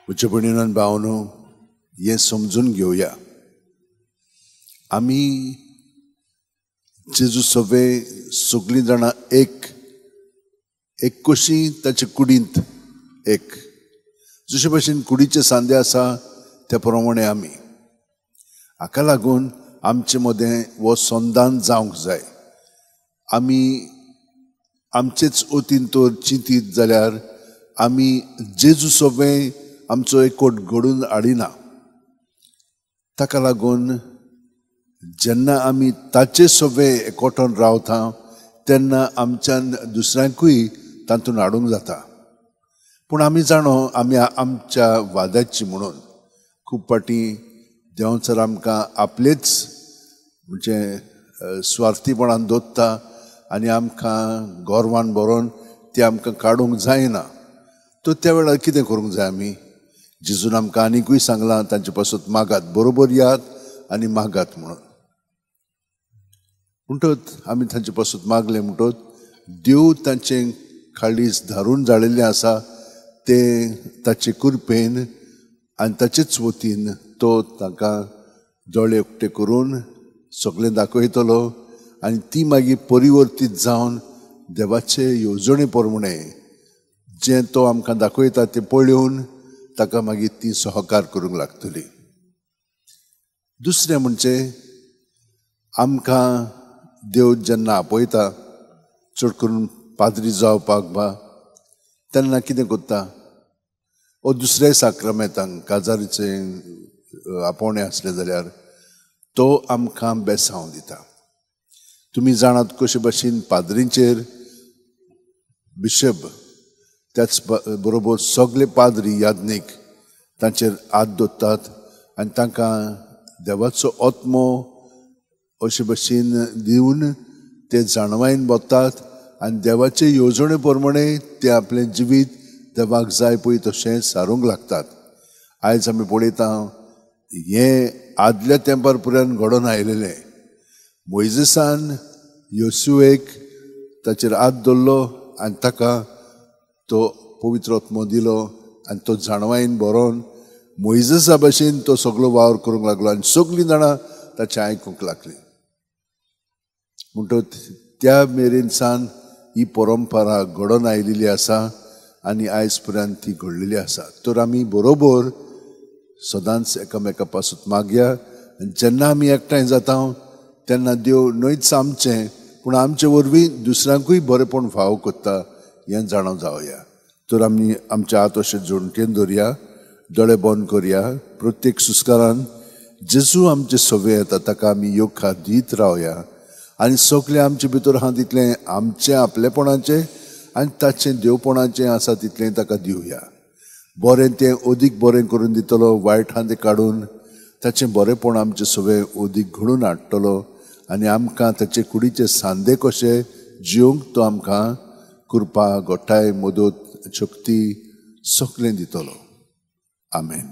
म्हज्या भयणीनो आनी भावांनो, हें समजून घेवया, आमी जेजू सवे सगळीं जाणां एक कशी ताचे कुडींत एक, जशे भशेन कुडीचे सांदे आसा त्या प्रमाणे आमी, हाका लागून आमचे मदें हो संधान जावंक जाय. आमी आमचेच वतीन तर चिंतीत जाल्यार आमी जेजू सवे आमचो एकवट घडून हाडिना. ताका लागून जेन्ना आमी ताचे सवे एकवटान रावता तेन्ना आमच्यान दुसऱ्यांकूय तातूंत हाडूंक जाता. पूण आमी जाणो आमी आमच्या वादाची म्हणून खूब पाटी देंव सर आमकां आपलेच म्हणजे स्वार्थीपणान दोत्ता आनी आमकां गोरवान बरोवन ते आमकां काडूंक जायना. तो त्या वेळार कितें करूंक जाय आमी? जेजून आमकां आनिकूय सांगलां तांचे पासून मागात, बरोबर यात आनी मागात म्हणून. म्हणटत आमी तांचे पासून मागले म्हणटत देव तांचें काळीज धारून जाळिल्लें आसा, ते ताचे कृपेन आनी ताचेच वतीन तो तांकां दोळे उक्ते करून सगळें दाखयतलो आनी ती मागीर परिवर्तीत जावन देवाचे येवजणे प्रमाणे जें तो आमकां दाखयता तें पळोवन ताका मागीर ती सहकार करूंक लागतली. दुसरें म्हणजे आमकां देव जेन्ना आपयता चड करून पाद्री जावपाक बा, तेन्ना कितें करता? वो दुसऱ्या साक्रमेंतांक काजारीचें आपोवणें आसलें जाल्यार तो आमकां बेसांव दिता. तुमी जाणात कशे भाशेन पाद्रींचेर बिशप त्याच बरोबर सगळे पाद्री याज्ञीक तांचेर हात दवरतात आनी तांकां देवाचो आत्मो अशे भशेन दिवन ते जाणवायन बसतात आनी देवाचे येवजणे प्रमाणे ते आपलें जिवीत देवाक जाय पळय तशें सारूंक लागतात. आयज आमी पळयता हें आदल्या तेंपार पर्यंत घडोवन आयलेलें. मोइजेसान योसुवेक ताचेर हात दवरलो आनी ताका तो पवित्र आत्मो दिलो आनी तो जाणवायन बरोवन मोइजेसा भाशेन तो सगळो वावर करूंक लागलो आनी सगळीं जाणां ताचें आयकूंक लागलीं. म्हणटत त्या मेरेन सावन ही परंपरा घडोवन आयिल्ली आसा आनी आयज पर्यंत ती घडलेली आसा. तर आमी बरोबर सदांच एकामेका पासून मागया आनी जेन्ना आमी एकठांय जाता तेन्ना देव न्हयच आमचें पूण आमचे वरवीं दुसऱ्यांकूय बरेपण फावो करता हें जाणव जावया. तर आमी आमच्या हात अशें जोडटेन दवरया, दोळे बंद करया. प्रत्येक सुस्कारान जेजू आमचे सवे येता ताका आमी योगा दीत रावया आनी सगळें आमचे भितर आहा तितलें आमचें आपलेपणाचें आनी ताचें देवपणाचें आसा तितलें ताका दिवया. बरें तें अदीक बरें करून दितलो, वायट आहा तें काडून ताचें बरेंपण आमचे सवे अदीक घडून हाडटलो आनी आमकां ताचे कुडीचे सांदे कशे जिवंक तो आमकां कृपा, गोठाय, मदत, शक्ती सगळें दितलो. आमेन.